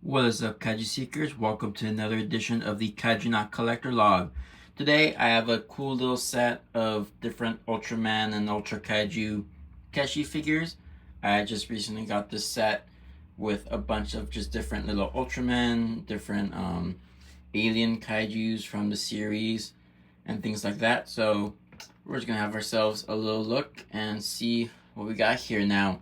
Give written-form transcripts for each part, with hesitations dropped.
What is up, Kaiju Seekers? Welcome to another edition of the Kaijunaut Collector Log. Today, I have a cool little set of different Ultraman and Ultra Kaiju Keshi figures. I just recently got this set with a bunch of just different little Ultraman, different alien Kaijus from the series, and things like that. So, we're just gonna have ourselves a little look and see what we got here now.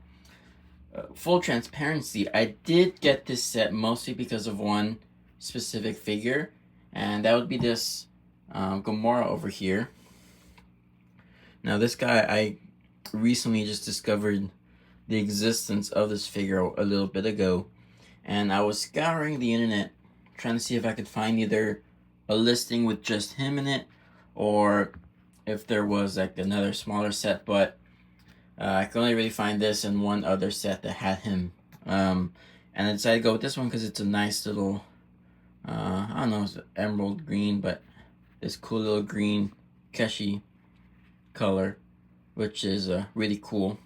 Full transparency, I did get this set mostly because of one specific figure, and that would be this Gamora over here. Now, this guy, I recently just discovered the existence of this figure a little bit ago, and I was scouring the internet trying to see if I could find either a listing with just him in it or if there was like another smaller set, but I could only really find this and one other set that had him. And I decided to go with this one because it's a nice little, I don't know, it's emerald green, but this cool little green Keshi color, which is really cool.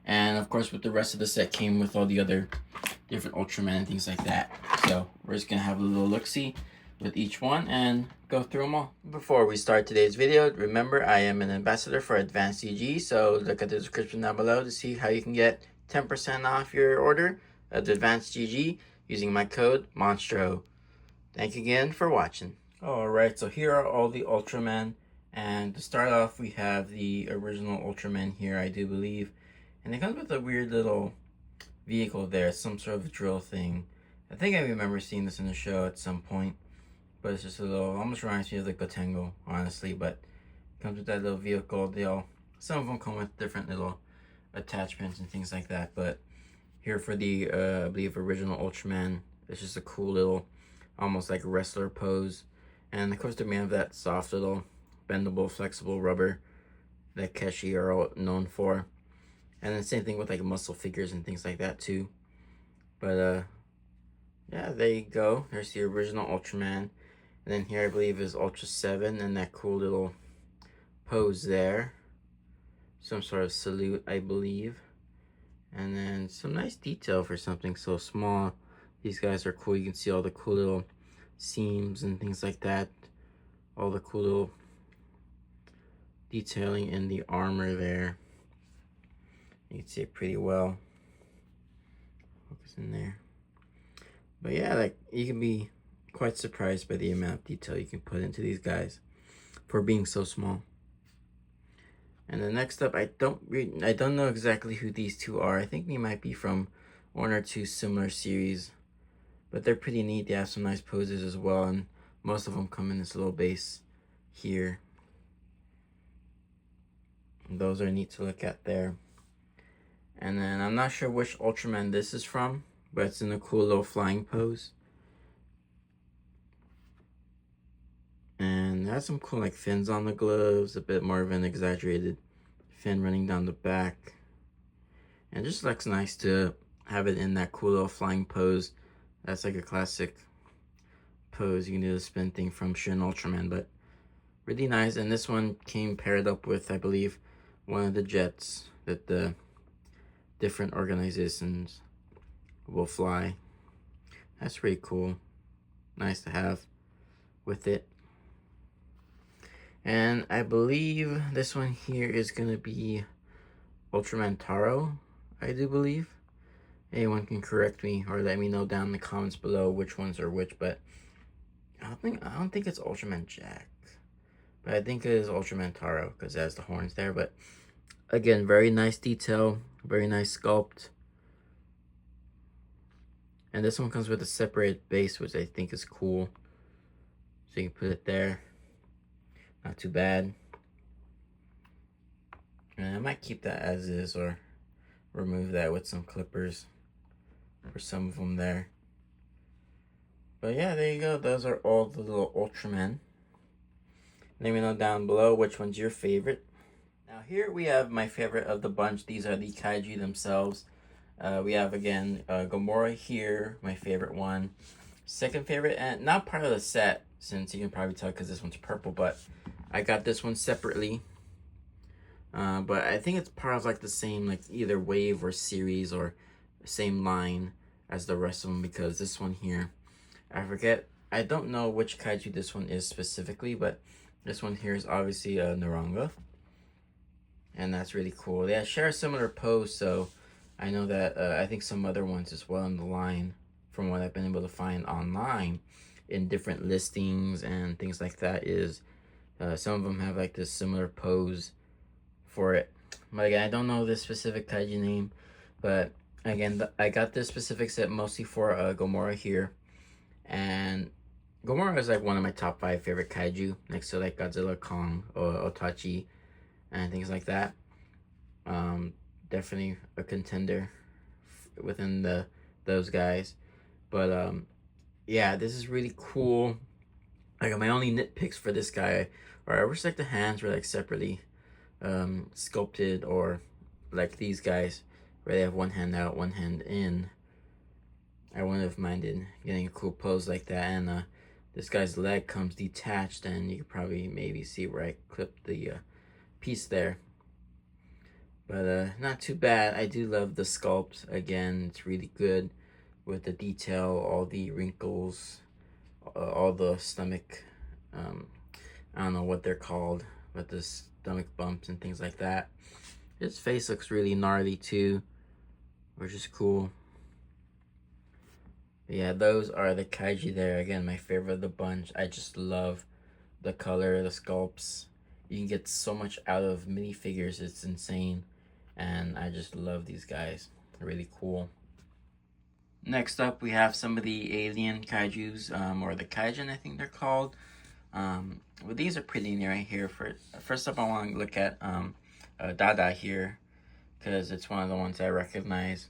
And of course, with the rest of the set came with all the other different Ultraman and things like that. So we're just going to have a little look-see with each one and go through them all. Before we start today's video, remember I am an ambassador for Advanced CG, so look at the description down below to see how you can get 10% off your order of Advanced CG using my code MONSTRO. Thank you again for watching. Alright, so here are all the Ultraman, and to start off we have the original Ultraman here, I do believe, and it comes with a weird little vehicle there, some sort of drill thing. I think I remember seeing this in the show at some point. But it's just a little, almost reminds me of like Gotengo, honestly. But it comes with that little vehicle. Some of them come with different little attachments and things like that. But here for the, I believe, original Ultraman, it's just a cool little, almost like wrestler pose. And of course, they're made of that soft little, bendable, flexible rubber that Keshi are all known for. And then same thing with like muscle figures and things like that too. But yeah, there you go. There's the original Ultraman. And then here I believe is Ultra 7 and that cool little pose there. Some sort of salute, I believe. And then some nice detail for something so small. These guys are cool. You can see all the cool little seams and things like that. All the cool little detailing in the armor there. You can see it pretty well. Focus in there. But yeah, like you can be quite surprised by the amount of detail you can put into these guys for being so small. And then next up, I don't know exactly who these two are. I think they might be from one or two similar series, but they're pretty neat. They have some nice poses as well, and most of them come in this little base here. And those are neat to look at there. And then I'm not sure which Ultraman this is from, but it's in a cool little flying pose. And it has some cool like fins on the gloves, a bit more of an exaggerated fin running down the back. And it just looks nice to have it in that cool little flying pose. That's like a classic pose. You can do the spin thing from Shin Ultraman, but really nice. And this one came paired up with, I believe, one of the jets that the different organizations will fly. That's pretty cool. Nice to have with it. And I believe this one here is going to be Ultraman Taro, I do believe. Anyone can correct me or let me know down in the comments below which ones are which, but I don't think it's Ultraman Jack. But I think it is Ultraman Taro because it has the horns there. But again, very nice detail, very nice sculpt. And this one comes with a separated base, which I think is cool. So you can put it there. Not too bad. And I might keep that as is or remove that with some clippers for some of them there. But yeah, there you go. Those are all the little Ultramen. Let me know down below which one's your favorite. Now here we have my favorite of the bunch. These are the Kaiju themselves. We have again Gamora here, my favorite one. Second favorite, and not part of the set, since you can probably tell because this one's purple, but I got this one separately. But I think it's part of like the same like either wave or series or same line. as the rest of them, because this one here, I don't know which kaiju this one is specifically, but this one here is obviously a Naranga. And that's really cool. They share a similar pose, so I know that I think some other ones as well in the line, from what I've been able to find online in different listings and things like that, is some of them have like this similar pose for it. But again, I don't know the specific kaiju name, but again, I got this specific set mostly for Gomora here. And Gomora is like one of my top 5 favorite kaiju, next to like Godzilla, Kong, or Otachi, and things like that. Definitely a contender within those guys. But yeah, this is really cool. Like, my only nitpicks for this guy are, I wish like the hands were like separately sculpted, or like these guys where they have one hand out, one hand in. I wouldn't have minded getting a cool pose like that. And this guy's leg comes detached, and you could probably maybe see where I clipped the piece there. But not too bad. I do love the sculpt. Again, it's really good with the detail, all the wrinkles, all the stomach, I don't know what they're called, but the stomach bumps and things like that. His face looks really gnarly too, which is cool. But yeah, those are the kaiju there. Again, my favorite of the bunch. I just love the color, the sculpts. You can get so much out of minifigures, it's insane. And I just love these guys. They're really cool. Next up, we have some of the alien kaijus, or the kaijin, I think they're called. Well, these are pretty neat right here. First up, I want to look at Dada here, because it's one of the ones I recognize.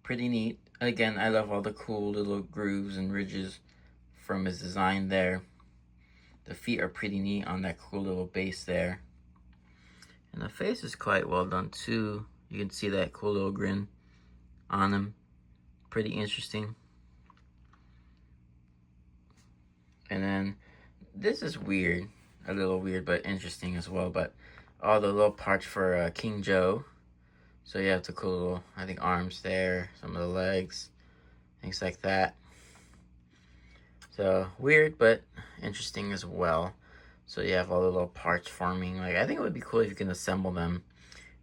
Pretty neat. Again, I love all the cool little grooves and ridges from his design there. The feet are pretty neat on that cool little base there. And the face is quite well done too. You can see that cool little grin on him. Pretty interesting. And then this is weird. A little weird, but interesting as well. But all the little parts for King Joe. So you have the cool little, I think, arms there, some of the legs, things like that. So weird, but interesting as well. So you have all the little parts forming. Like, I think it would be cool if you can assemble them.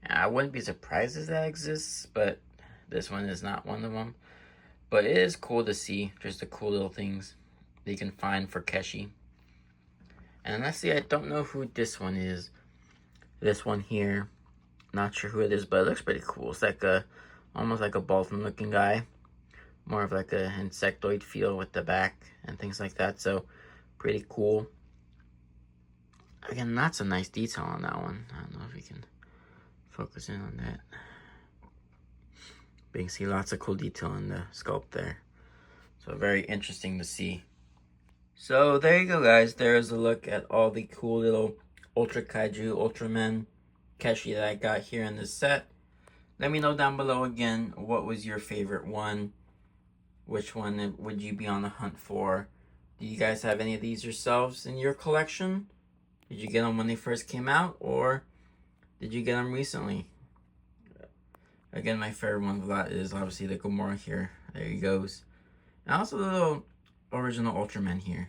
I wouldn't be surprised if that exists, but this one is not one of them. But it is cool to see just the cool little things that you can find for Keshi. And lastly, I don't know who this one is. This one here. Not sure who it is, but it looks pretty cool. It's like almost like a Bolton looking guy. More of like a insectoid feel with the back and things like that. So pretty cool. Again, that's a nice detail on that one. I don't know if you can focus in on that. But you can see lots of cool detail in the sculpt there. So very interesting to see. So there you go, guys. There's a look at all the cool little Ultra Kaiju, Ultraman Keshi that I got here in this set. Let me know down below again, what was your favorite one? Which one would you be on the hunt for? Do you guys have any of these yourselves in your collection? Did you get them when they first came out, or did you get them recently? Again, my favorite one of that is obviously the Gomora here. There he goes. And also the little original Ultraman here.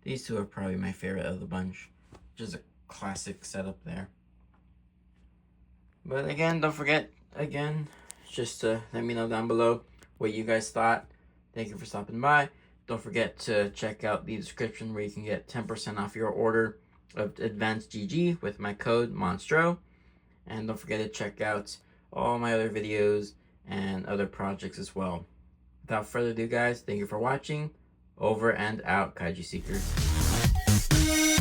These two are probably my favorite of the bunch. Just a classic setup there. But again, don't forget, just to let me know down below what you guys thought. Thank you for stopping by. Don't forget to check out the description where you can get 10% off your order of Advanced GG with my code Monstro. And don't forget to check out all my other videos and other projects as well. Without further ado, guys, thank you for watching. Over and out, Kaiju Seekers.